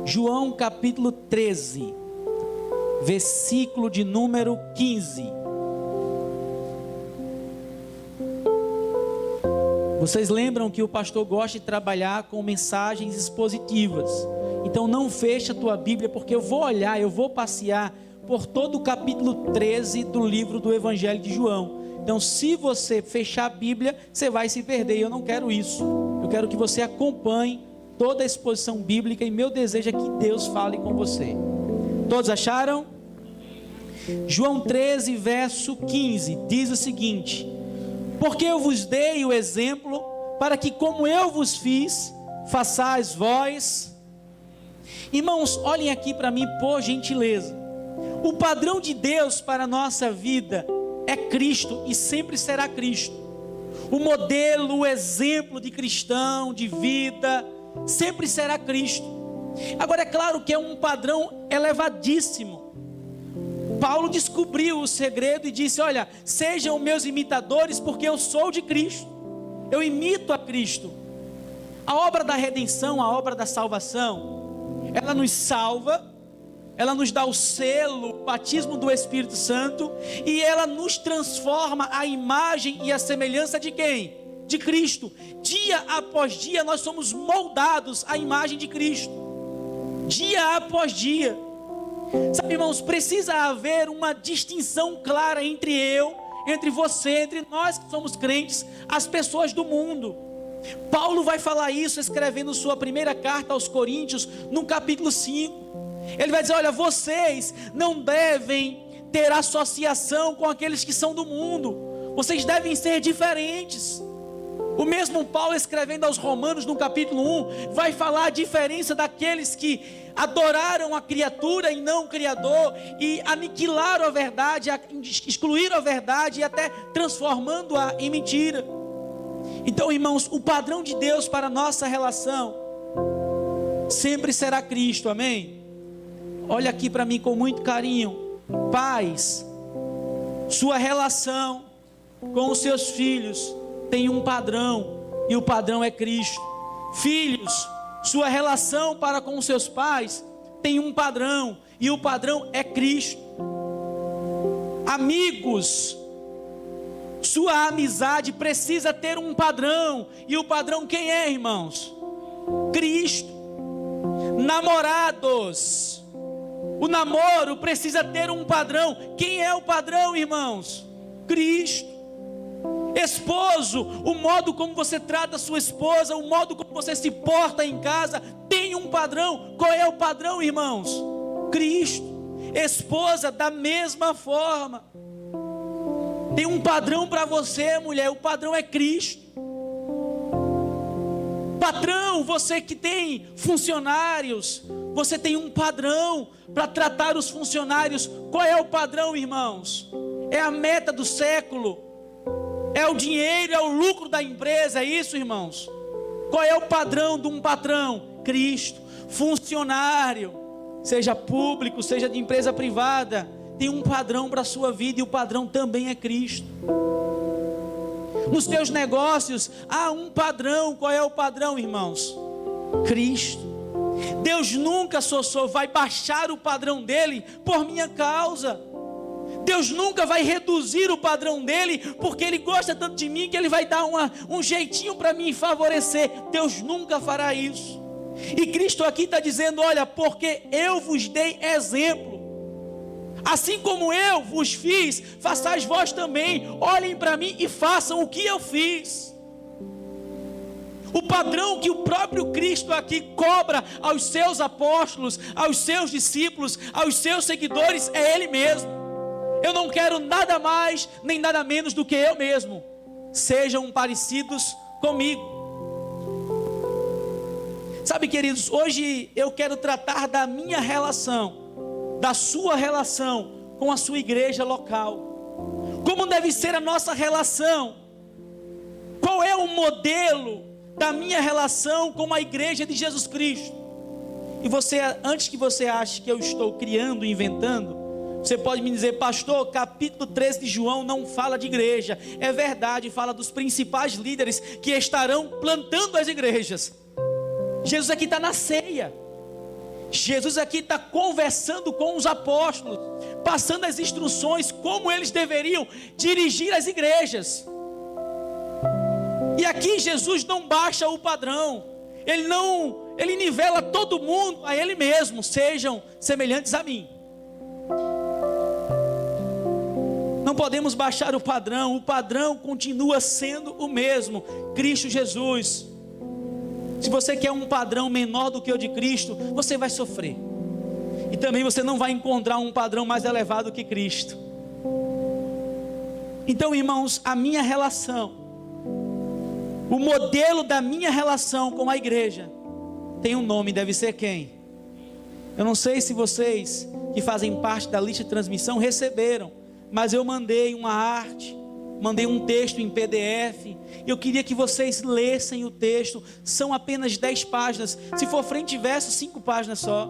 João capítulo 13, versículo de número 15. Vocês lembram que o pastor gosta de trabalhar com mensagens expositivas. Então não fecha a tua Bíblia, porque eu vou passear por todo o capítulo 13 do livro do Evangelho de João. Então se você fechar a Bíblia, você vai se perder, e eu não quero isso. Eu quero que você acompanhe toda a exposição bíblica, e meu desejo é que Deus fale com você. Todos acharam? João 13, verso 15, diz o seguinte: porque eu vos dei o exemplo, para que como eu vos fiz, façais vós. Irmãos, olhem aqui para mim por gentileza. O padrão de Deus para a nossa vida é Cristo, e sempre será Cristo. O modelo, o exemplo de cristão, de vida, sempre será Cristo. Agora é claro que é um padrão elevadíssimo. Paulo descobriu o segredo e disse: olha, sejam meus imitadores, porque eu sou de Cristo, eu imito a Cristo. A obra da redenção, a obra da salvação, ela nos salva, ela nos dá o selo, o batismo do Espírito Santo, e ela nos transforma à imagem e à semelhança de quem? De Cristo. Dia após dia nós somos moldados à imagem de Cristo, dia após dia. Sabe, irmãos, precisa haver uma distinção clara entre você, entre nós que somos crentes, as pessoas do mundo. Paulo vai falar isso escrevendo sua primeira carta aos Coríntios, no capítulo 5. Ele vai dizer: olha, vocês não devem ter associação com aqueles que são do mundo, vocês devem ser diferentes. O mesmo Paulo, escrevendo aos Romanos no capítulo 1, vai falar a diferença daqueles que adoraram a criatura e não o Criador, e aniquilaram a verdade, excluíram a verdade, e até transformando-a em mentira. Então, irmãos, o padrão de Deus para a nossa relação sempre será Cristo, amém? Olha aqui para mim com muito carinho. Pais, sua relação com os seus filhos tem um padrão, e o padrão é Cristo. Filhos, sua relação para com os seus pais tem um padrão, e o padrão é Cristo. Amigos, sua amizade precisa ter um padrão, e o padrão quem é, irmãos? Cristo. Namorados, o namoro precisa ter um padrão. Quem é o padrão, irmãos? Cristo. Esposo, o modo como você trata a sua esposa, o modo como você se porta em casa, tem um padrão. Qual é o padrão, irmãos? Cristo. Esposa, da mesma forma, tem um padrão para você, mulher, o padrão é Cristo. Patrão, você que tem funcionários, você tem um padrão para tratar os funcionários. Qual é o padrão, irmãos? É a meta do século, é o dinheiro, é o lucro da empresa, é isso, irmãos? Qual é o padrão de um patrão? Cristo. Funcionário, seja público, seja de empresa privada, tem um padrão para a sua vida, e o padrão também é Cristo. Nos seus negócios há um padrão. Qual é o padrão, irmãos? Cristo. Deus nunca vai baixar o padrão dele por minha causa. Deus nunca vai reduzir o padrão dele, porque ele gosta tanto de mim que ele vai dar um jeitinho para me favorecer. Deus nunca fará isso. E Cristo aqui está dizendo: olha, porque eu vos dei exemplo, assim como eu vos fiz, façais vós também. Olhem para mim e façam o que eu fiz. O padrão que o próprio Cristo aqui cobra aos seus apóstolos, aos seus discípulos, aos seus seguidores, é Ele mesmo. Eu não quero nada mais nem nada menos do que eu mesmo. Sejam parecidos comigo. Sabe, queridos, hoje eu quero tratar da minha relação, da sua relação com a sua igreja local. Como deve ser a nossa relação? Qual é o modelo da minha relação com a igreja de Jesus Cristo? E você, antes que você ache que eu estou criando, inventando, você pode me dizer: pastor, capítulo 13 de João não fala de igreja. É verdade, fala dos principais líderes que estarão plantando as igrejas. Jesus aqui está na ceia. Jesus aqui está conversando com os apóstolos, passando as instruções como eles deveriam dirigir as igrejas. E aqui Jesus não baixa o padrão, ele nivela todo mundo a ele mesmo, sejam semelhantes a mim. Não podemos baixar o padrão continua sendo o mesmo, Cristo Jesus. Se você quer um padrão menor do que o de Cristo, você vai sofrer. E também você não vai encontrar um padrão mais elevado que Cristo. Então, irmãos, a minha relação, o modelo da minha relação com a igreja, tem um nome, deve ser quem? Eu não sei se vocês que fazem parte da lista de transmissão receberam, mas eu mandei uma arte, mandei um texto em PDF. Eu queria que vocês lessem o texto. São apenas 10 páginas. Se for frente e verso, 5 páginas só.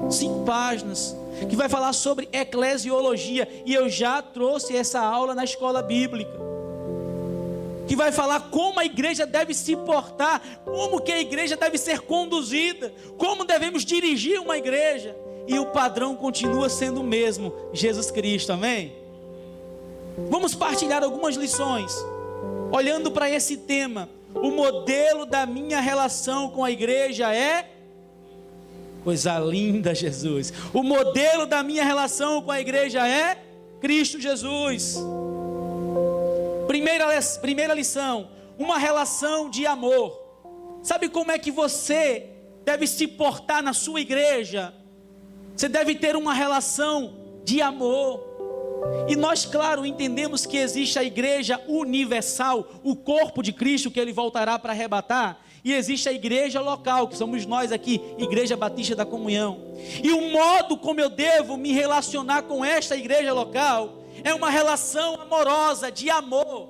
5 páginas. Que vai falar sobre eclesiologia. E eu já trouxe essa aula na escola bíblica. Que vai falar como a igreja deve se portar. Como que a igreja deve ser conduzida. Como devemos dirigir uma igreja. E o padrão continua sendo o mesmo. Jesus Cristo, amém? Vamos partilhar algumas lições, olhando para esse tema. O modelo da minha relação com a igreja é... Coisa linda, Jesus. O modelo da minha relação com a igreja é Cristo Jesus. Primeira lição, uma relação de amor. Sabe como é que você deve se portar na sua igreja? Você deve ter uma relação de amor. E nós, claro, entendemos que existe a igreja universal, o corpo de Cristo que ele voltará para arrebatar. E existe a igreja local, que somos nós aqui, Igreja Batista da Comunhão. E o modo como eu devo me relacionar com esta igreja local é uma relação amorosa, de amor.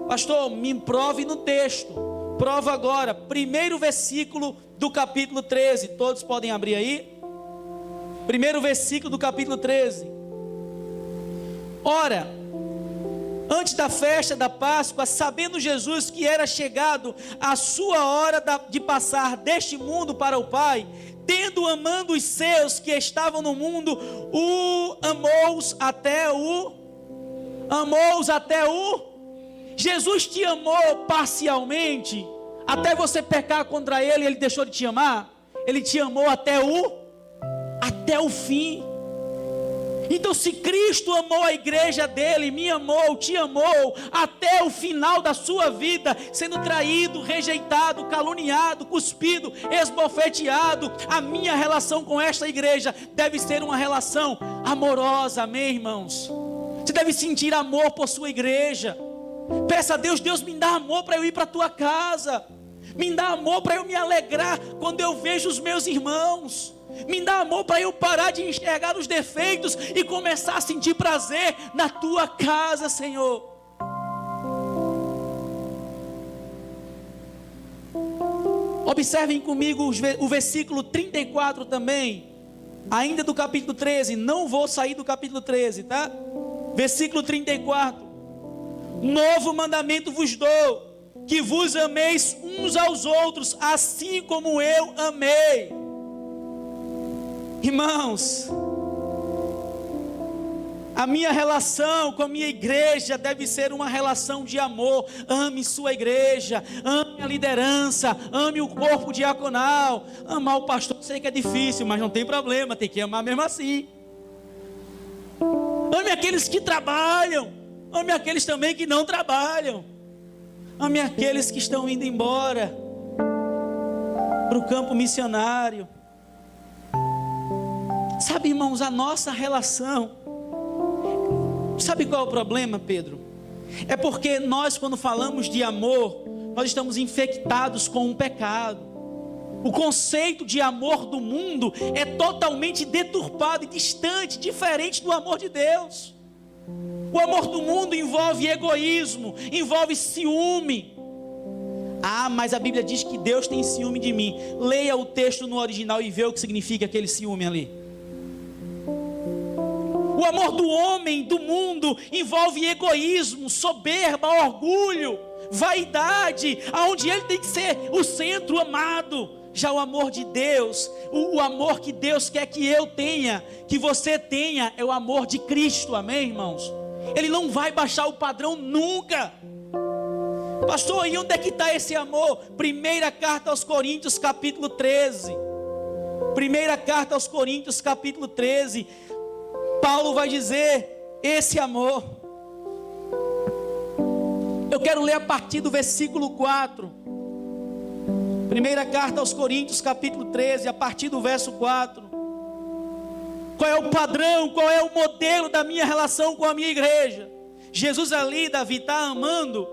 Pastor, me prove no texto. Prova agora, primeiro versículo do capítulo 13. Todos podem abrir aí? Primeiro versículo do capítulo 13. Ora, antes da festa da Páscoa, sabendo Jesus que era chegado a sua hora de passar deste mundo para o Pai, tendo amando os seus que estavam no mundo, amou-os até o... Jesus te amou parcialmente, até você pecar contra ele, ele deixou de te amar. Ele te amou até o fim. Então, se Cristo amou a igreja dele, me amou, te amou, até o final da sua vida, sendo traído, rejeitado, caluniado, cuspido, esbofeteado, a minha relação com esta igreja deve ser uma relação amorosa, amém, irmãos? Você deve sentir amor por sua igreja. Peça a Deus, Deus me dá amor para eu ir para a tua casa, me dá amor para eu me alegrar quando eu vejo os meus irmãos. Me dá amor para eu parar de enxergar os defeitos e começar a sentir prazer na tua casa, Senhor. Observem comigo o versículo 34 também, ainda do capítulo 13. Não vou sair do capítulo 13, tá? Versículo 34. Novo mandamento vos dou, que vos ameis uns aos outros, assim como eu amei. Irmãos, a minha relação com a minha igreja deve ser uma relação de amor. Ame sua igreja, ame a liderança, ame o corpo diaconal. Amar o pastor, sei que é difícil, mas não tem problema, tem que amar mesmo assim. Ame aqueles que trabalham, ame aqueles também que não trabalham. Ame aqueles que estão indo embora para o campo missionário. Sabe, irmãos, a nossa relação, sabe qual é o problema, Pedro? É porque nós, quando falamos de amor, nós estamos infectados com um pecado. O conceito de amor do mundo é totalmente deturpado e distante, diferente do amor de Deus. O amor do mundo envolve egoísmo, envolve ciúme. Ah, mas a Bíblia diz que Deus tem ciúme de mim. Leia o texto no original e vê o que significa aquele ciúme ali. O amor do homem, do mundo, envolve egoísmo, soberba, orgulho, vaidade, aonde ele tem que ser o centro amado. Já o amor de Deus, o amor que Deus quer que eu tenha, que você tenha, é o amor de Cristo, amém, irmãos? Ele não vai baixar o padrão nunca. Pastor, e onde é que está esse amor? Primeira carta aos Coríntios, capítulo 13. Primeira carta aos Coríntios, capítulo 13. Paulo vai dizer esse amor. Eu quero ler a partir do versículo 4. Primeira carta aos Coríntios, capítulo 13, a partir do verso 4. Qual é o padrão, qual é o modelo da minha relação com a minha igreja? Jesus ali, Davi, está amando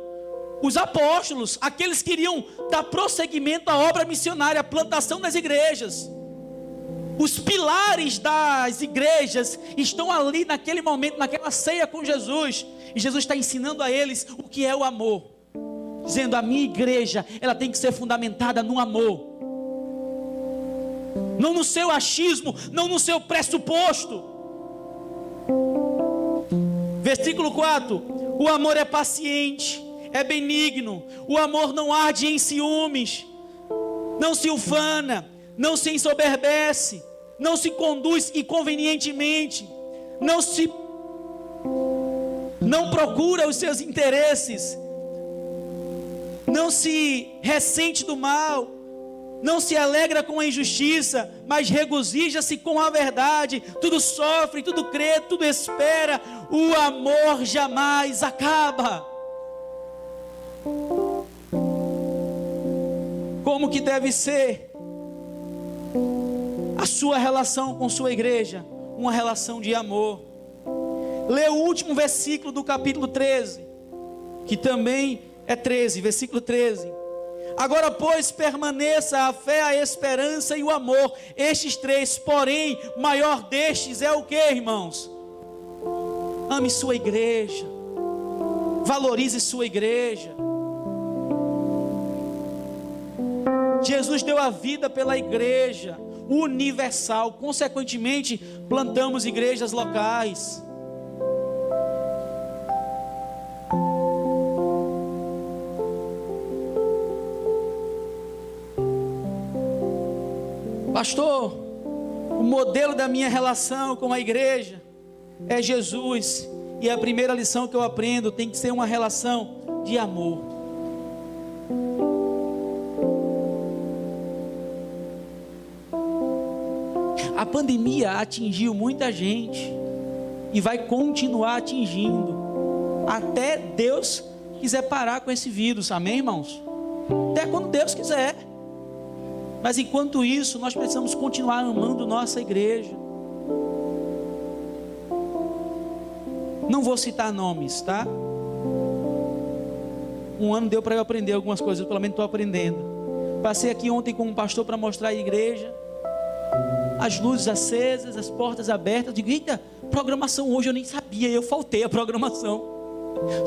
os apóstolos, aqueles que iriam dar prosseguimento à obra missionária, a plantação das igrejas. Os pilares das igrejas estão ali naquele momento, naquela ceia com Jesus. E Jesus está ensinando a eles o que é o amor. Dizendo, a minha igreja, ela tem que ser fundamentada no amor. Não no seu achismo, não no seu pressuposto. Versículo 4. O amor é paciente, é benigno. O amor não arde em ciúmes, não se ufana, não se ensoberbece, não se conduz inconvenientemente, não procura os seus interesses, não se ressente do mal, não se alegra com a injustiça, mas regozija-se com a verdade. Tudo sofre, tudo crê, tudo espera. O amor jamais acaba. Como que deve ser a sua relação com sua igreja? Uma relação de amor. Lê o último versículo do capítulo 13, que também é 13, versículo 13. Agora, pois, permaneça a fé, a esperança e o amor, estes três, porém, o maior destes é o que, irmãos? Ame sua igreja, valorize sua igreja. Jesus deu a vida pela igreja universal, consequentemente, plantamos igrejas locais. Pastor, o modelo da minha relação com a igreja é Jesus. E a primeira lição que eu aprendo tem que ser uma relação de amor. A pandemia atingiu muita gente e vai continuar atingindo até Deus quiser parar com esse vírus, amém, irmãos? Até quando Deus quiser. Mas enquanto isso, nós precisamos continuar amando nossa igreja. Não vou citar nomes, tá? Um ano deu para eu aprender algumas coisas, pelo menos estou aprendendo. Passei aqui ontem com um pastor para mostrar a igreja. As luzes acesas, as portas abertas. Eu digo, eita, programação hoje eu nem sabia, eu faltei a programação.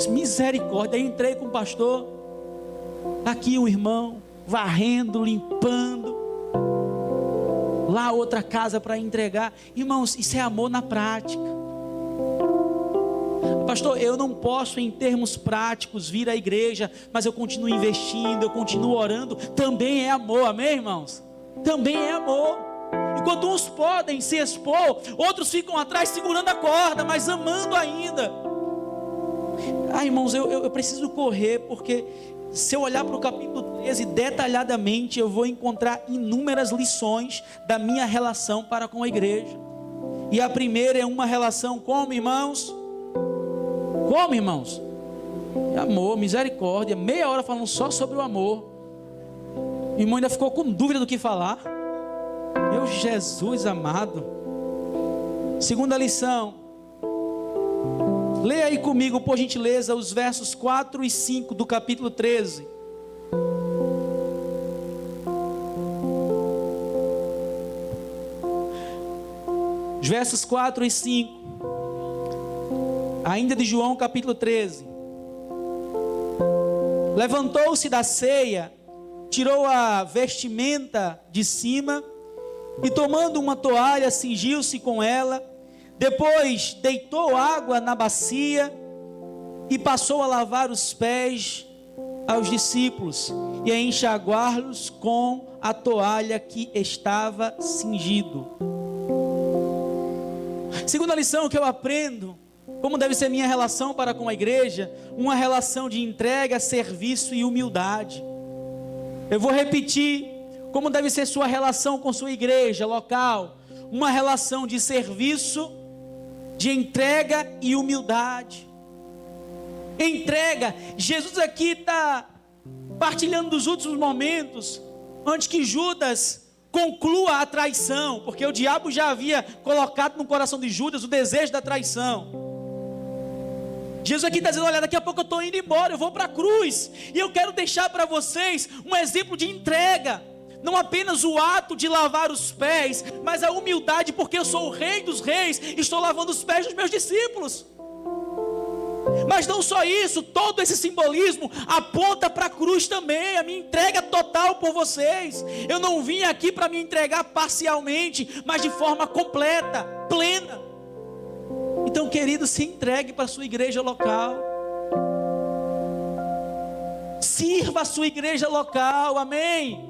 Misericórdia, aí entrei com o pastor. Aqui um irmão, varrendo, limpando. Lá outra casa para entregar. Irmãos, isso é amor na prática. Pastor, eu não posso em termos práticos vir à igreja, mas eu continuo investindo, eu continuo orando. Também é amor, amém, irmãos? Também é amor. Enquanto uns podem se expor, outros ficam atrás segurando a corda, mas amando ainda. Irmãos, eu preciso correr, porque se eu olhar para o capítulo 13 detalhadamente, eu vou encontrar inúmeras lições da minha relação para com a igreja. E a primeira é uma relação como, irmãos? Como, irmãos? Amor, misericórdia. Meia hora falando só sobre o amor. O irmão ainda ficou com dúvida do que falar. Meu Jesus amado. Segunda lição. Leia aí comigo, por gentileza, os versos 4 e 5 do capítulo 13. Os versos 4 e 5. Ainda de João, capítulo 13. Levantou-se da ceia, tirou a vestimenta de cima e, tomando uma toalha, cingiu-se com ela. Depois deitou água na bacia e passou a lavar os pés aos discípulos e a enxaguá-los com a toalha que estava cingido. Segunda lição que eu aprendo, como deve ser minha relação para com a igreja, uma relação de entrega, serviço e humildade. Eu vou repetir, como deve ser sua relação com sua igreja local, uma relação de serviço, de entrega e humildade. Entrega, Jesus aqui está partilhando dos últimos momentos, antes que Judas conclua a traição, porque o diabo já havia colocado no coração de Judas o desejo da traição. Jesus aqui está dizendo, olha, daqui a pouco eu estou indo embora, eu vou para a cruz, e eu quero deixar para vocês um exemplo de entrega, não apenas o ato de lavar os pés, mas a humildade, porque eu sou o rei dos reis, e estou lavando os pés dos meus discípulos. Mas não só isso, todo esse simbolismo aponta para a cruz também, a minha entrega total por vocês. Eu não vim aqui para me entregar parcialmente, mas de forma completa, plena. Então, querido, se entregue para a sua igreja local. Sirva a sua igreja local, amém?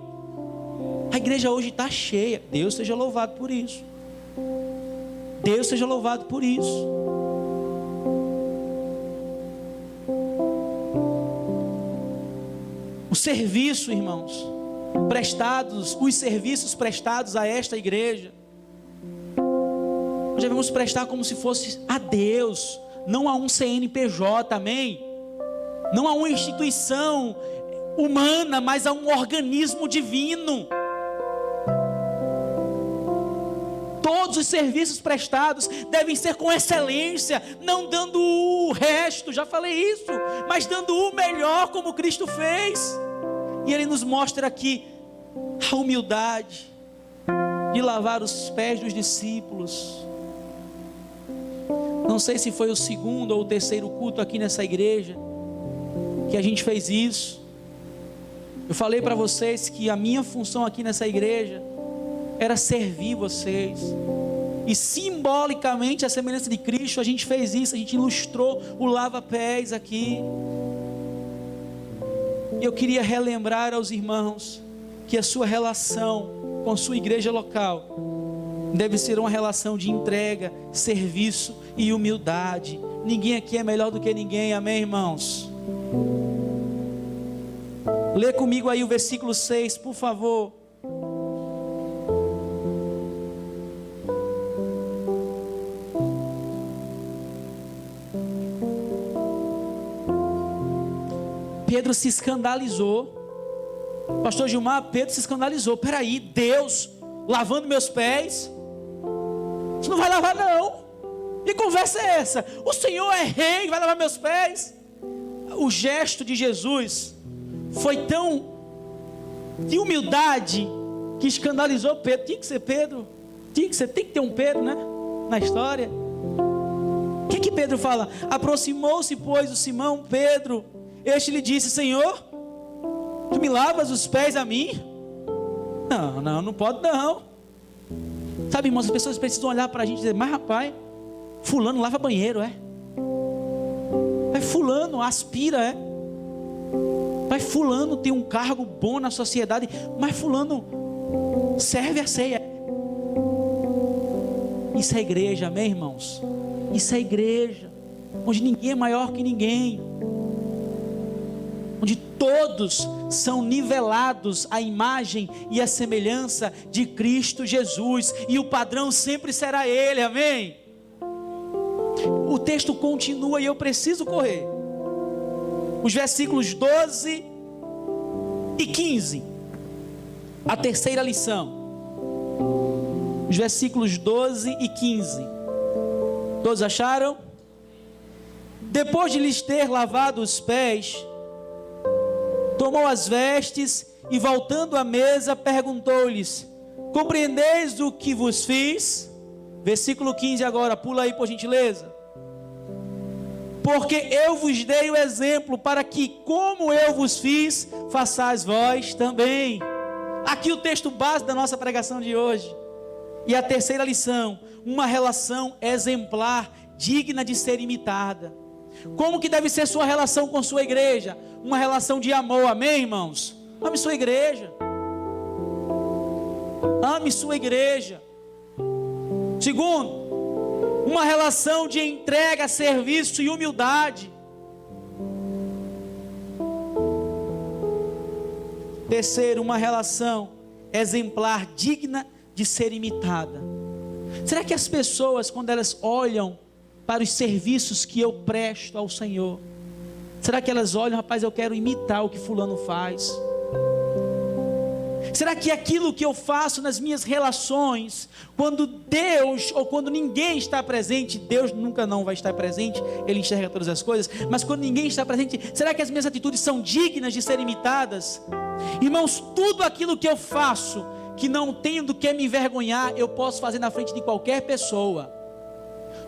A igreja hoje está cheia, Deus seja louvado por isso. Deus seja louvado por isso. O serviço, irmãos, os serviços prestados a esta igreja, nós devemos prestar como se fosse a Deus, não a um CNPJ, amém? Não a uma instituição humana, mas a um organismo divino. Todos os serviços prestados devem ser com excelência, não dando o resto, já falei isso, mas dando o melhor como Cristo fez. E Ele nos mostra aqui a humildade de lavar os pés dos discípulos. Não sei se foi o segundo ou o terceiro culto aqui nessa igreja que a gente fez isso. Eu falei para vocês que a minha função aqui nessa igreja era servir vocês, e simbolicamente, a semelhança de Cristo, a gente fez isso, a gente ilustrou o lava-pés aqui. E eu queria relembrar aos irmãos que a sua relação com a sua igreja local deve ser uma relação de entrega, serviço e humildade. Ninguém aqui é melhor do que ninguém, amém, irmãos? Lê comigo aí o versículo 6, por favor. Pedro se escandalizou. Pastor Gilmar, Pedro se escandalizou. Peraí, Deus lavando meus pés? Você não vai lavar não. Que conversa é essa? O Senhor é rei, vai lavar meus pés? O gesto de Jesus foi tão de humildade que escandalizou Pedro. Tinha que ser Pedro. Tem que ter um Pedro, né? Na história. O que Pedro fala? Aproximou-se, pois, o Simão Pedro. Este lhe disse, Senhor, tu me lavas os pés a mim? Não pode não. Sabe, irmãos, as pessoas precisam olhar para a gente e dizer, mas rapaz, fulano lava banheiro, é? Vai fulano aspira, é? Vai fulano tem um cargo bom na sociedade, mas fulano serve a ceia. Isso é igreja, amém, irmãos? Isso é igreja, onde ninguém é maior que ninguém, onde todos são nivelados à imagem e à semelhança de Cristo Jesus, e o padrão sempre será Ele, amém? O texto continua e eu preciso correr. Os versículos 12 e 15, a terceira lição. Os versículos 12 e 15. Todos acharam? Depois de lhes ter lavado os pés, tomou as vestes e, voltando à mesa, perguntou-lhes, compreendeis o que vos fiz? Versículo 15 agora, pula aí por gentileza. Porque eu vos dei o exemplo para que, como eu vos fiz, façais vós também. Aqui o texto base da nossa pregação de hoje. E a terceira lição, uma relação exemplar, digna de ser imitada. Como que deve ser sua relação com sua igreja? Uma relação de amor, amém, irmãos? Ame sua igreja. Ame sua igreja. Segundo, uma relação de entrega, serviço e humildade. Terceiro, uma relação exemplar, digna de ser imitada. Será que as pessoas, quando elas olham para os serviços que eu presto ao Senhor, será que elas olham, rapaz, eu quero imitar o que fulano faz? Será que aquilo que eu faço nas minhas relações, quando Deus ou quando ninguém está presente, Deus nunca não vai estar presente, Ele enxerga todas as coisas, mas quando ninguém está presente, será que as minhas atitudes são dignas de serem imitadas? Irmãos, tudo aquilo que eu faço, que não tenho do que me envergonhar, eu posso fazer na frente de qualquer pessoa.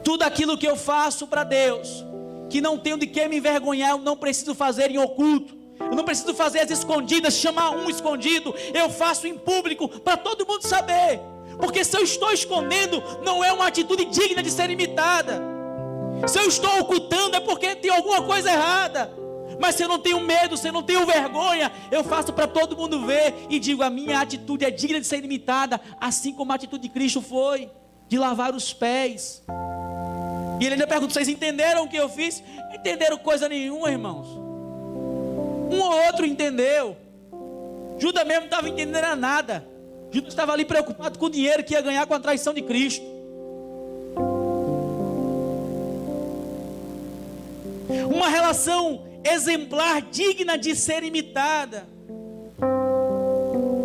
Tudo aquilo que eu faço para Deus, que não tenho de que me envergonhar, eu não preciso fazer em oculto. Eu não preciso fazer as escondidas, chamar um escondido. Eu faço em público para todo mundo saber. Porque se eu estou escondendo, não é uma atitude digna de ser imitada. Se eu estou ocultando, é porque tem alguma coisa errada. Mas se eu não tenho medo, se eu não tenho vergonha, eu faço para todo mundo ver e digo: a minha atitude é digna de ser imitada, assim como a atitude de Cristo foi, de lavar os pés. E ele ainda pergunta: vocês entenderam o que eu fiz? Não entenderam coisa nenhuma, irmãos. Um ou outro entendeu. Judas mesmo não estava entendendo nada. Judas estava ali preocupado com o dinheiro que ia ganhar com a traição de Cristo. Uma relação exemplar, digna de ser imitada.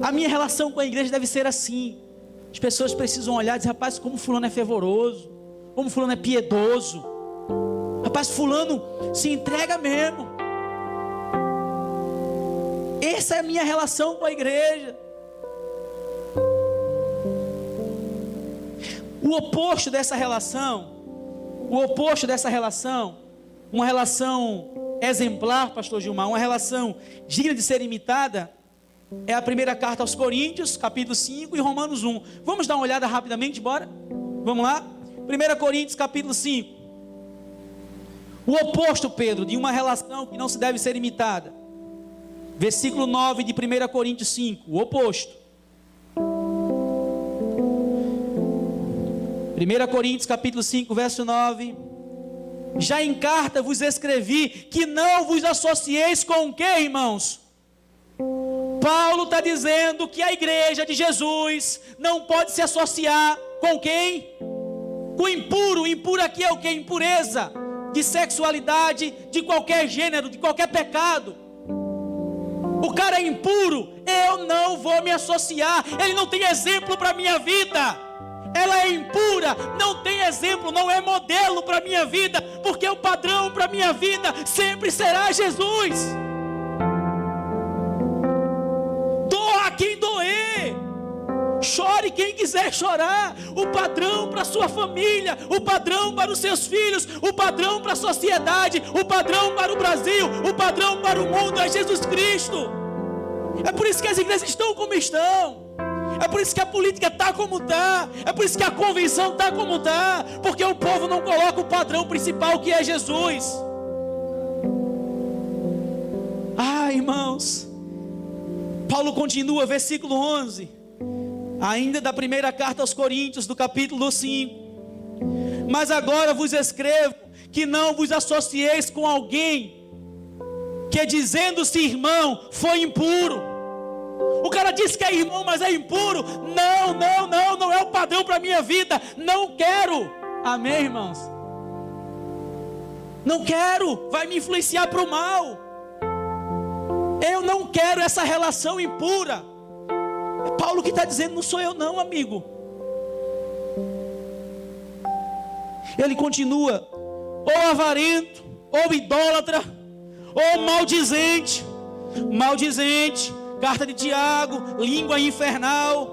A minha relação com a igreja deve ser assim. As pessoas precisam olhar e dizer: rapaz, como fulano é fervoroso, como fulano é piedoso, rapaz, fulano se entrega mesmo. Essa é a minha relação com a igreja. O oposto dessa relação, uma relação exemplar, pastor Gilmar, uma relação digna de ser imitada, é a primeira carta aos Coríntios, capítulo 5 e Romanos 1. Vamos dar uma olhada rapidamente, bora? Vamos lá? 1 Coríntios, capítulo 5. O oposto, Pedro, de uma relação que não se deve ser imitada. Versículo 9 de 1 Coríntios 5, o oposto. 1 Coríntios capítulo 5, verso 9. Já em carta vos escrevi que não vos associeis com o que, irmãos? Paulo está dizendo que a igreja de Jesus não pode se associar com quem? Com impuro. Impuro aqui é o que? Impureza de sexualidade, de qualquer gênero, de qualquer pecado. O cara é impuro, eu não vou me associar. Ele não tem exemplo para a minha vida. Ela é impura, não tem exemplo, não é modelo para a minha vida, porque o padrão para a minha vida sempre será Jesus. Doa quem doer, chore quem quiser chorar. O padrão para a sua família, o padrão para os seus filhos, o padrão para a sociedade, o padrão para o Brasil, o padrão para o mundo é Jesus Cristo. É por isso que as igrejas estão como estão. É por isso que a política está como está. É por isso que a convenção está como está. Porque o povo não coloca o padrão principal, que é Jesus. Irmãos, Paulo continua, versículo 11, ainda da primeira carta aos Coríntios, do capítulo 5. Mas agora vos escrevo que não vos associeis com alguém que, dizendo-se irmão, foi impuro. O cara diz que é irmão, mas é impuro. Não é o padrão para a minha vida. Não quero. Amém, irmãos? Não quero, vai me influenciar para o mal. Eu não quero essa relação impura. É Paulo que está dizendo, não sou eu não, amigo. Ele continua, ou avarento, ou idólatra, ou maldizente, carta de Tiago, língua infernal,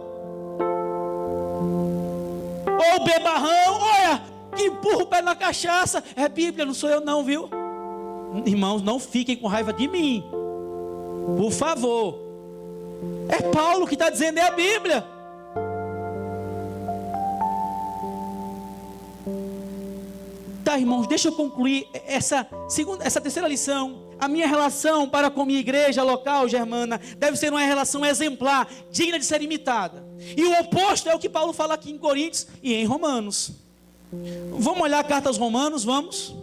ou bebarrão, olha, que empurra o pé na cachaça, é Bíblia, não sou eu não, viu? Irmãos, não fiquem com raiva de mim, por favor. É Paulo que está dizendo, é a Bíblia. Tá, irmãos, deixa eu concluir essa terceira lição. A minha relação para com minha igreja local, Germana, deve ser uma relação exemplar, digna de ser imitada. E o oposto é o que Paulo fala aqui em Coríntios e em Romanos. Vamos olhar a carta aos Romanos, vamos.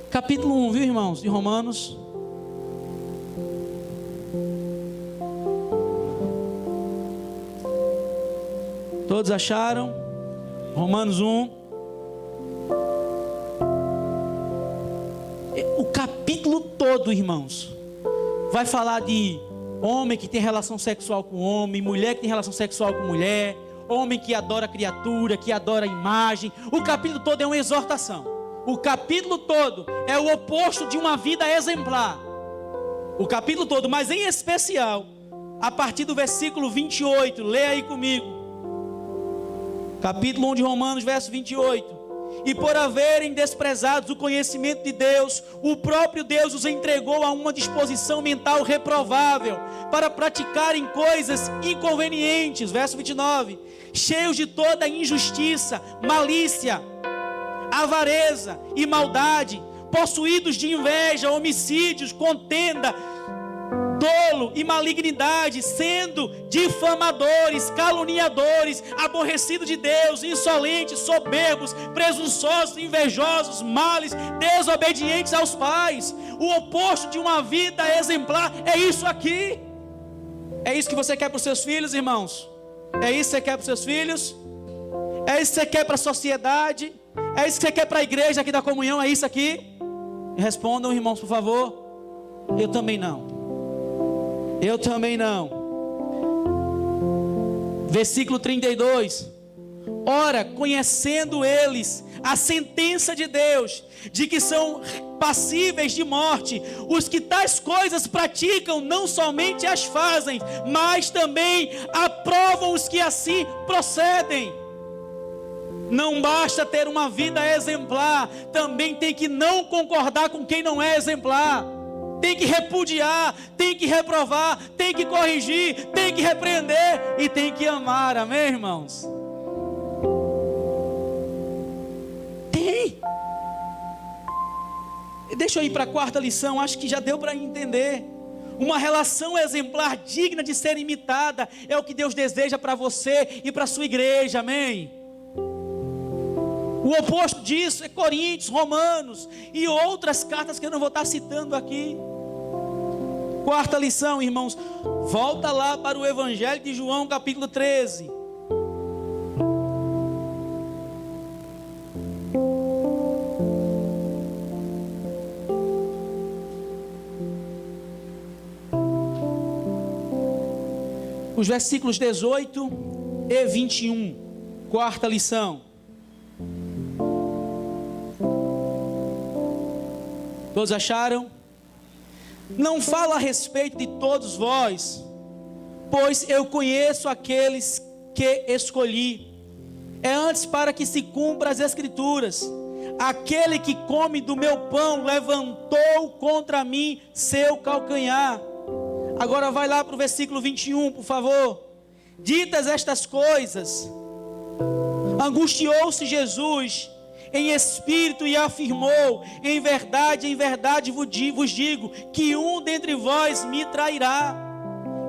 Capítulo 1, viu, irmãos, de Romanos. Todos acharam? Romanos 1. O capítulo todo, irmãos, vai falar de homem que tem relação sexual com homem, mulher que tem relação sexual com mulher, homem que adora a criatura, que adora a imagem. O capítulo todo é uma exortação. O capítulo todo é o oposto de uma vida exemplar. O capítulo todo, mas em especial, a partir do versículo 28, leia aí comigo. Capítulo 1 de Romanos, verso 28. E por haverem desprezados o conhecimento de Deus, o próprio Deus os entregou a uma disposição mental reprovável, para praticarem coisas inconvenientes, verso 29, cheios de toda injustiça, malícia, avareza e maldade, possuídos de inveja, homicídios, contenda, dolo e malignidade, sendo difamadores, caluniadores, aborrecidos de Deus, insolentes, soberbos, presunçosos, invejosos, males, desobedientes aos pais. O oposto de uma vida exemplar é isso aqui. É isso que você quer para os seus filhos, irmãos? É isso que você quer para os seus filhos? É isso que você quer para a sociedade? É isso que você quer para a igreja aqui da comunhão? É isso aqui? Respondam, irmãos, por favor. Eu também não. Eu também não. Versículo 32. Ora, conhecendo eles a sentença de Deus, de que são passíveis de morte, os que tais coisas praticam, não somente as fazem, mas também aprovam os que assim procedem. Não basta ter uma vida exemplar, também tem que não concordar com quem não é exemplar. Tem que repudiar, tem que reprovar, tem que corrigir, tem que repreender e tem que amar, amém, irmãos? Tem. Deixa eu ir para a quarta lição, acho que já deu para entender. Uma relação exemplar digna de ser imitada é o que Deus deseja para você e para a sua igreja, amém? O oposto disso é Coríntios, Romanos e outras cartas que eu não vou estar citando aqui. Quarta lição, irmãos, volta lá para o Evangelho de João, capítulo 13. Os versículos 18 e 21. Quarta lição. Todos acharam? Não falo a respeito de todos vós, pois eu conheço aqueles que escolhi. É antes para que se cumpra as escrituras. Aquele que come do meu pão levantou contra mim seu calcanhar. Agora vai lá para o versículo 21, por favor. Ditas estas coisas, angustiou-se Jesus em espírito e afirmou: em verdade vos digo, que um dentre vós me trairá.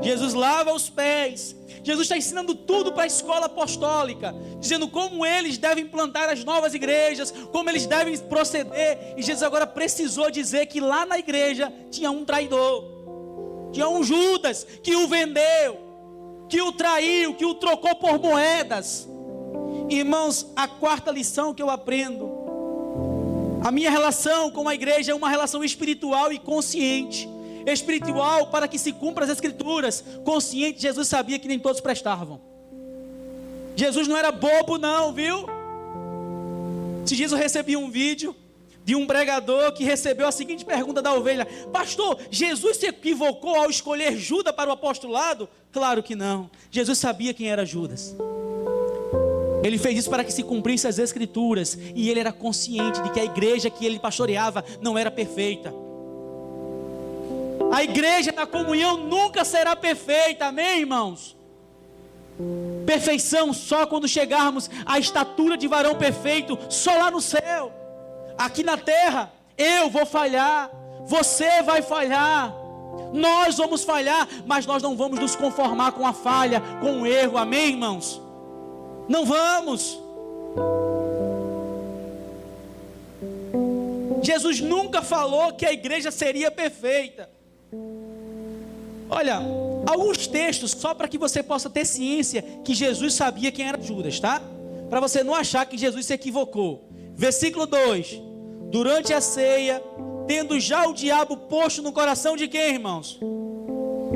Jesus lava os pés. Jesus está ensinando tudo para a escola apostólica, dizendo como eles devem plantar as novas igrejas, como eles devem proceder. E Jesus agora precisou dizer que lá na igreja tinha um traidor, tinha um Judas que o vendeu, que o traiu, que o trocou por moedas. Irmãos, a quarta lição que eu aprendo: a minha relação com a igreja é uma relação espiritual e consciente. Espiritual para que se cumpra as escrituras. Consciente, Jesus sabia que nem todos prestavam. Jesus não era bobo não, viu? Se Jesus recebia um vídeo de um pregador que recebeu a seguinte pergunta da ovelha: pastor, Jesus se equivocou ao escolher Judas para o apostolado? Claro que não. Jesus sabia quem era Judas. Ele fez isso para que se cumprissem as escrituras. E ele era consciente de que a igreja que ele pastoreava não era perfeita. A igreja da comunhão nunca será perfeita, amém, irmãos? Perfeição só quando chegarmos à estatura de varão perfeito, só lá no céu. Aqui na terra, eu vou falhar, você vai falhar, nós vamos falhar, mas nós não vamos nos conformar com a falha, com o erro, amém, irmãos? Não vamos. Jesus nunca falou que a igreja seria perfeita. Olha, alguns textos, só para que você possa ter ciência que Jesus sabia quem era Judas, tá? Para você não achar que Jesus se equivocou. Versículo 2: durante a ceia, tendo já o diabo posto no coração de quem, irmãos?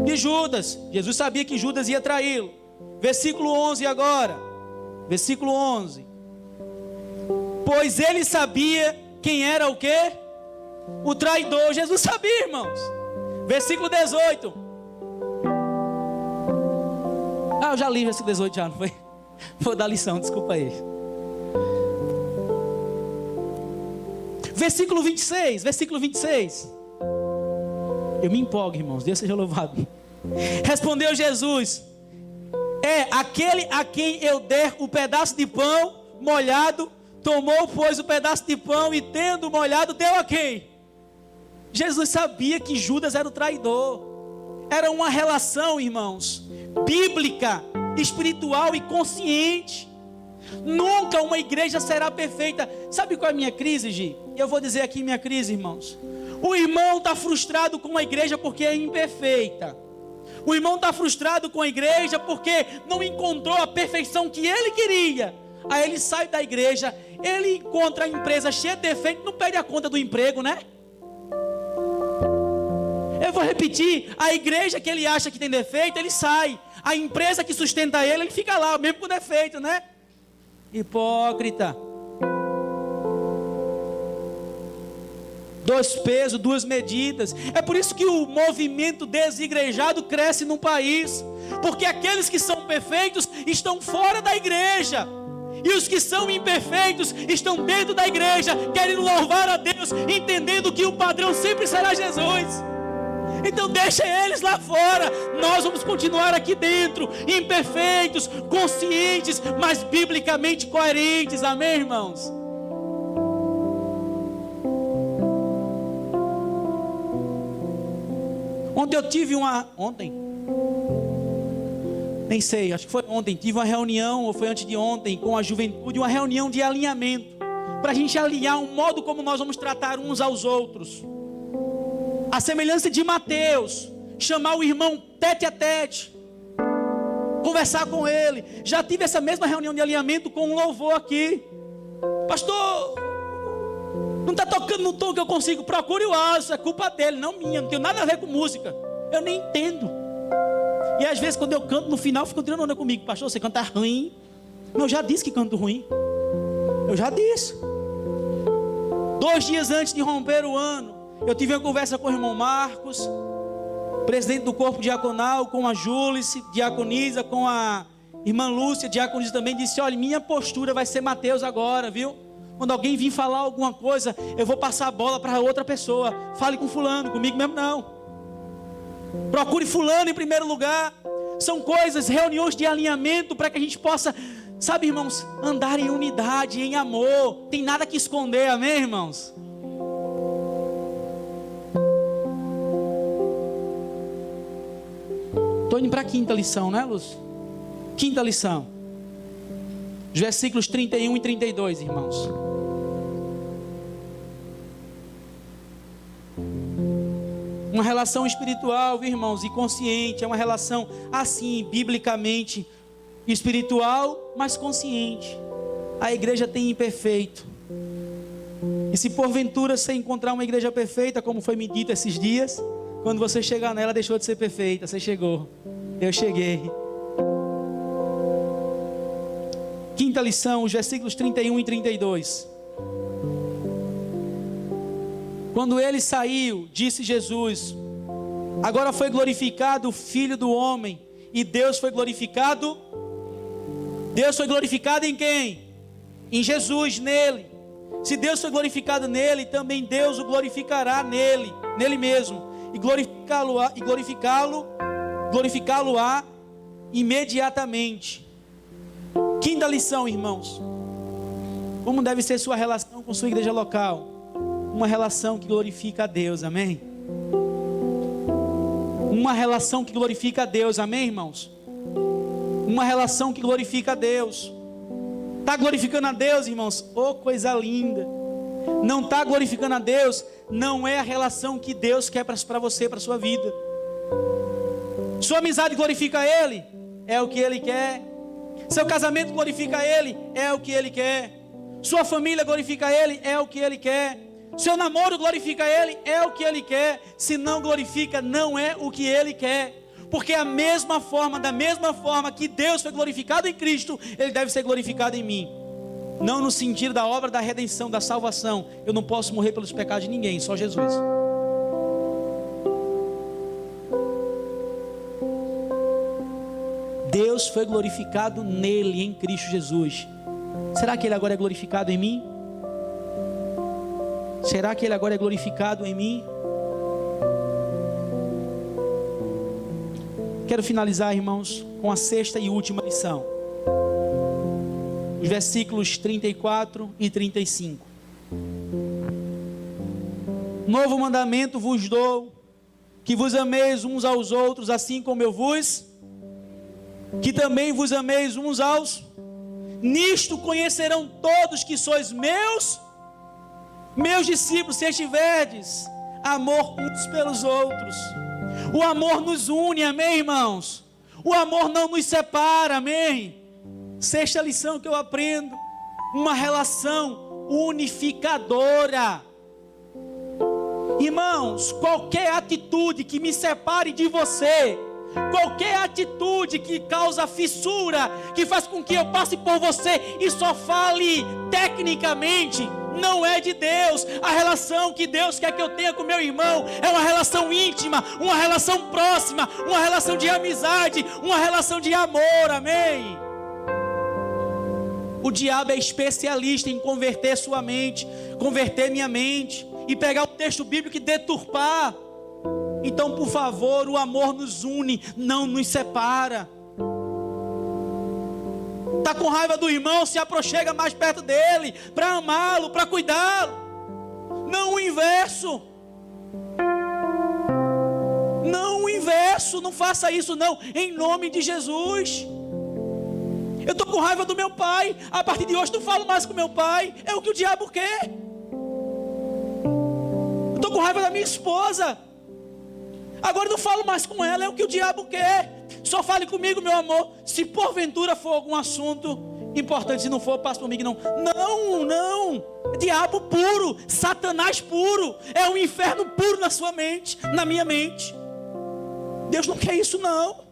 De Judas. Jesus sabia que Judas ia traí-lo. Versículo 11 agora. Versículo 11. Pois ele sabia quem era o quê? O traidor. Jesus sabia, irmãos. Versículo 18. Eu já li o versículo 18 já, não foi? Vou dar lição, desculpa aí. Versículo 26, versículo 26. Eu me empolgo, irmãos, Deus seja louvado. Respondeu Jesus: é aquele a quem eu der o pedaço de pão molhado. Tomou, pois, o pedaço de pão e tendo molhado, deu a quem? Jesus sabia que Judas era o traidor. Era uma relação, irmãos, bíblica, espiritual e consciente. Nunca uma igreja será perfeita. Sabe qual é a minha crise, Gi? Eu vou dizer aqui minha crise, irmãos. O irmão está frustrado com a igreja porque é imperfeita. O irmão está frustrado com a igreja porque não encontrou a perfeição que ele queria. Aí ele sai da igreja, ele encontra a empresa cheia de defeitos, não perde a conta do emprego, né? Eu vou repetir, a igreja que ele acha que tem defeito, ele sai. A empresa que sustenta ele fica lá, mesmo com defeito, né? Hipócrita. Dois pesos, duas medidas. É por isso que o movimento desigrejado cresce no país. Porque aqueles que são perfeitos estão fora da igreja. E os que são imperfeitos estão dentro da igreja, querendo louvar a Deus, entendendo que o padrão sempre será Jesus. Então deixa eles lá fora. Nós vamos continuar aqui dentro, imperfeitos, conscientes, mas biblicamente coerentes. Amém, irmãos? Ontem eu tive nem sei, acho que foi ontem, tive uma reunião, ou foi antes de ontem, com a juventude, uma reunião de alinhamento, para a gente alinhar o modo como nós vamos tratar uns aos outros. A semelhança de Mateus, chamar o irmão tete a tete, conversar com ele. Já tive essa mesma reunião de alinhamento com um louvor aqui. Pastor, não está tocando no tom que eu consigo, procure o aço, é culpa dele, não minha, não tem nada a ver com música, eu nem entendo. E às vezes quando eu canto no final, ficam tirando onda comigo: pastor, você canta ruim. Eu já disse que canto ruim, eu já disse. 2 dias antes de romper o ano, eu tive uma conversa com o irmão Marcos, presidente do corpo diaconal, com a Júlice, diaconisa, com a irmã Lúcia, diaconisa também. Disse: olha, minha postura vai ser Mateus agora, viu? Quando alguém vir falar alguma coisa, eu vou passar a bola para outra pessoa. Fale com fulano, comigo mesmo não. Procure fulano em primeiro lugar. São coisas, reuniões de alinhamento, para que a gente possa, sabe, irmãos, andar em unidade, em amor. Tem nada que esconder, amém, irmãos? Estou indo para a 5ª lição, né, Lúcio? 5ª lição. Os versículos 31 e 32, irmãos. Uma relação espiritual, viu, irmãos, e consciente. É uma relação assim, biblicamente espiritual, mas consciente. A igreja tem imperfeito. E se porventura você encontrar uma igreja perfeita, como foi me dito esses dias, quando você chegar nela, deixou de ser perfeita. Você chegou, eu cheguei. 5ª lição, os versículos 31 e 32. Quando ele saiu, disse Jesus: agora foi glorificado o Filho do Homem, e Deus foi glorificado. Deus foi glorificado em quem? Em Jesus, nele. Se Deus foi glorificado nele, também Deus o glorificará nele mesmo, e glorificá-lo-á imediatamente. Quinta lição, irmãos. Como deve ser sua relação com sua igreja local? Uma relação que glorifica a Deus, amém? Uma relação que glorifica a Deus, amém, irmãos? Uma relação que glorifica a Deus. Está glorificando a Deus, irmãos? Oh, coisa linda. Não está glorificando a Deus, não é a relação que Deus quer para você, para a sua vida. Sua amizade glorifica Ele, é o que Ele quer. Seu casamento glorifica Ele, é o que Ele quer. Sua família glorifica Ele, é o que Ele quer. Seu namoro glorifica Ele, é o que Ele quer. Se não glorifica, não é o que Ele quer. Porque da mesma forma que Deus foi glorificado em Cristo, Ele deve ser glorificado em mim. Não no sentido da obra da redenção, da salvação. Eu não posso morrer pelos pecados de ninguém, só Jesus. Deus foi glorificado nele, em Cristo Jesus. Será que Ele agora é glorificado em mim? Será que Ele agora é glorificado em mim? Quero finalizar, irmãos, com a sexta e última lição. Os versículos 34 e 35. Novo mandamento vos dou, que vos ameis uns aos outros, assim como eu vos, que também vos ameis uns aos. Nisto conhecerão todos que sois meus discípulos, se estiverdes amor uns pelos outros. O amor nos une, amém, irmãos? O amor não nos separa, amém? Sexta lição que eu aprendo: uma relação unificadora. Irmãos, qualquer atitude que me separe de você, qualquer atitude que causa fissura, que faz com que eu passe por você e só fale tecnicamente, não é de Deus. A relação que Deus quer que eu tenha com meu irmão é uma relação íntima, uma relação próxima, uma relação de amizade, uma relação de amor, amém? O diabo é especialista em converter sua mente, converter minha mente, e pegar o texto bíblico e deturpar. Então, por favor, o amor nos une, não nos separa. Está com raiva do irmão, se aproxima mais perto dele, para amá-lo, para cuidá-lo. Não o inverso. Não o inverso, não faça isso não, em nome de Jesus. Eu estou com raiva do meu pai, a partir de hoje não falo mais com meu pai, é o que o diabo quer. Eu estou com raiva da minha esposa, agora não falo mais com ela, é o que o diabo quer. Só fale comigo, meu amor, se porventura for algum assunto importante, se não for, passe por mim que não. Não, diabo puro, Satanás puro, é um inferno puro na sua mente, na minha mente. Deus não quer isso não.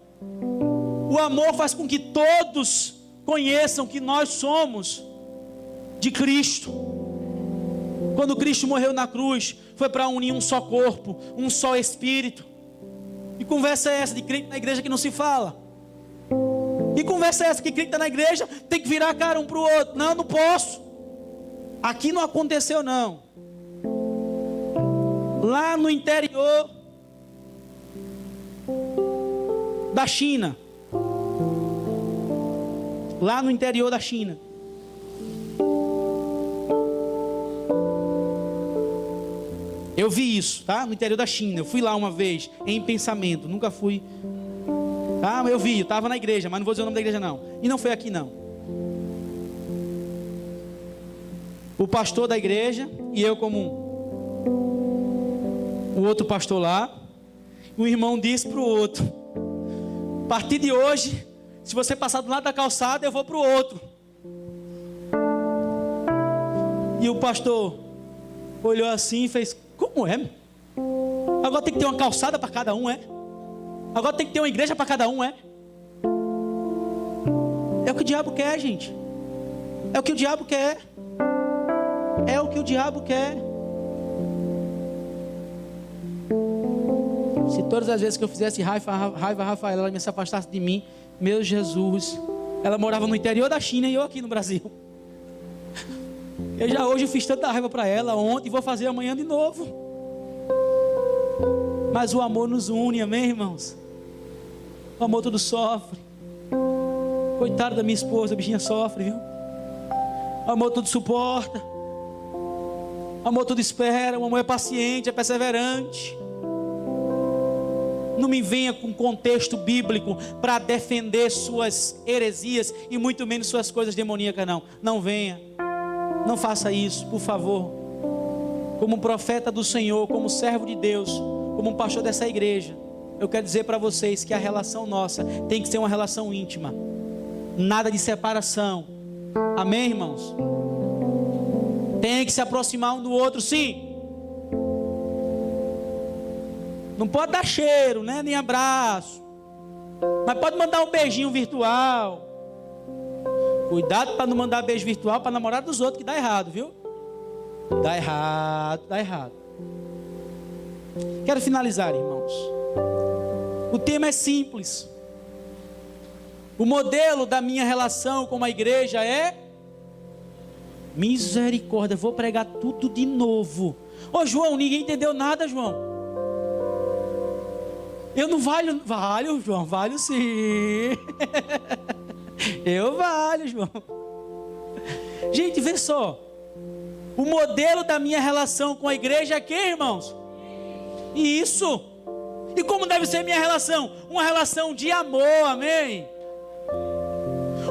O amor faz com que todos conheçam que nós somos de Cristo. Quando Cristo morreu na cruz, foi para unir um só corpo, um só espírito. Que conversa é essa de crente na igreja que não se fala? Que conversa é essa que crente está na igreja tem que virar a cara um para o outro? Não posso. Aqui não aconteceu não. Lá no interior da China, eu vi isso, tá? No interior da China. Eu fui lá uma vez, em pensamento. Nunca fui. Tá? Eu vi, eu estava na igreja, mas não vou dizer o nome da igreja não. E não foi aqui não. O pastor da igreja e eu como o outro pastor lá. O irmão disse para o outro: a partir de hoje, se você passar do lado da calçada, eu vou para o outro. E o pastor olhou assim e fez: como é? Agora tem que ter uma calçada para cada um, é? Agora tem que ter uma igreja para cada um, é? É o que o diabo quer, gente. É o que o diabo quer. É o que o diabo quer. Se todas as vezes que eu fizesse raiva a Rafaela, ela me se afastasse de mim, meu Jesus, ela morava no interior da China e eu aqui no Brasil. Eu já hoje fiz tanta raiva para ela, ontem, e vou fazer amanhã de novo. Mas o amor nos une, amém, irmãos? O amor tudo sofre, Coitada da minha esposa, a bichinha sofre, viu? O amor tudo suporta. O amor tudo espera. O amor é paciente, é perseverante. Não me venha com contexto bíblico para defender suas heresias e muito menos suas coisas demoníacas, não. Não venha. Não faça isso, por favor. Como um profeta do Senhor, como servo de Deus, como um pastor dessa igreja, eu quero dizer para vocês que a relação nossa tem que ser uma relação íntima. Nada de separação. Amém, irmãos? Tem que se aproximar um do outro, sim. Não pode dar cheiro, né? Nem abraço. Mas pode mandar um beijinho virtual. Cuidado para não mandar beijo virtual para namorar dos outros, que dá errado, viu? Dá errado, dá errado. Quero finalizar, irmãos. O tema é simples. O modelo da minha relação com a igreja é misericórdia. Vou pregar tudo de novo. Ô João, ninguém entendeu nada, João. Eu não valho. Valho, João, valho sim. Eu valho, João. Gente, vê só. O modelo da minha relação com a igreja é que, irmãos? Isso. E como deve ser minha relação? Uma relação de amor, amém?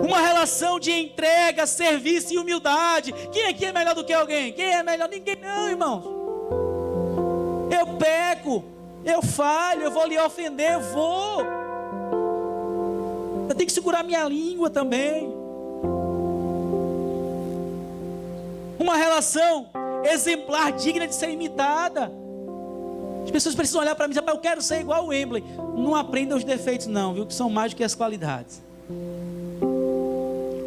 Uma relação de entrega, serviço e humildade. Quem aqui é melhor do que alguém? Quem é melhor? Ninguém não, irmãos. Eu peco, eu falho, eu vou lhe ofender, eu vou. Eu tenho que segurar minha língua também. Uma relação exemplar, digna de ser imitada. As pessoas precisam olhar para mim e dizer: eu quero ser igual o Wembley. Não aprenda os defeitos não, viu? Que são mais do que as qualidades.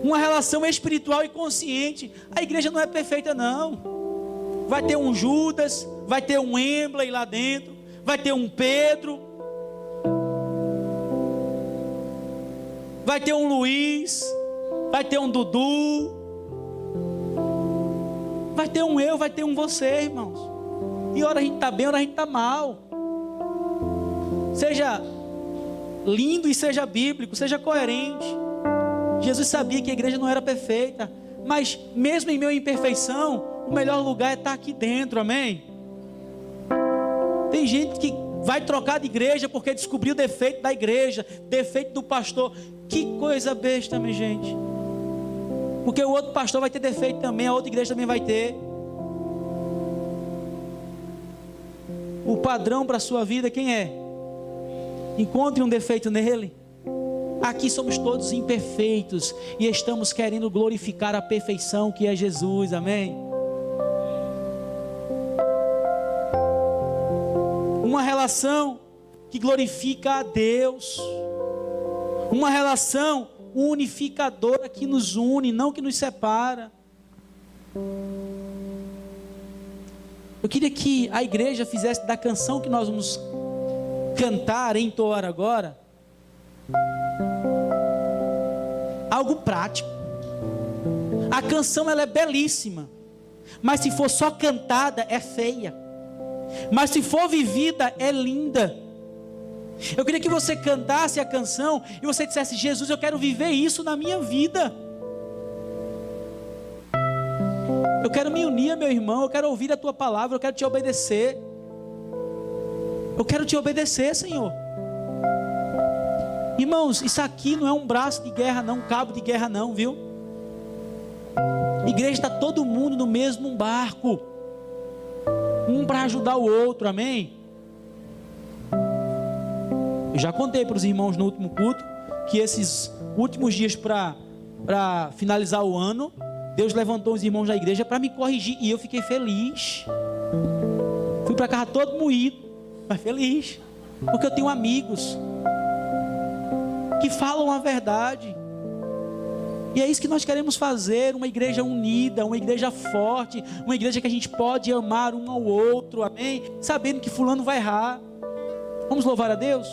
Uma relação espiritual e consciente. A igreja não é perfeita não. Vai ter um Judas, vai ter um Wembley lá dentro, vai ter um Pedro, vai ter um Luiz, vai ter um Dudu, vai ter um eu, vai ter um você, irmãos. E hora a gente está bem, hora a gente está mal. Seja lindo e seja bíblico, seja coerente. Jesus sabia que a igreja não era perfeita, mas mesmo em minha imperfeição, o melhor lugar é estar aqui dentro, amém? Tem gente que vai trocar de igreja porque descobriu o defeito da igreja, defeito do pastor. Que coisa besta, minha gente. Porque o outro pastor vai ter defeito também, a outra igreja também vai ter. O padrão para a sua vida quem é? Encontre um defeito nele. Aqui somos todos imperfeitos e estamos querendo glorificar a perfeição que é Jesus, amém? Uma relação que glorifica a Deus, uma relação unificadora que nos une, não que nos separa. Eu queria que a igreja fizesse da canção que nós vamos cantar, entoar agora, algo prático. A canção ela é belíssima, mas se for só cantada é feia, mas se for vivida é linda. Eu queria que você cantasse a canção e você dissesse: Jesus, eu quero viver isso na minha vida. Eu quero me unir, meu irmão, eu quero ouvir a tua palavra, eu quero te obedecer. Eu quero te obedecer, Senhor. Irmãos, isso aqui não é um braço de guerra não, um cabo de guerra não, viu? Igreja está todo mundo no mesmo barco, um para ajudar o outro, amém? Eu já contei para os irmãos no último culto que esses últimos dias para finalizar o ano, Deus levantou os irmãos da igreja para me corrigir e eu fiquei feliz. Fui para casa todo moído, mas feliz, porque eu tenho amigos que falam a verdade. E é isso que nós queremos fazer, uma igreja unida, uma igreja forte, uma igreja que a gente pode amar um ao outro, amém? Sabendo que fulano vai errar. Vamos louvar a Deus?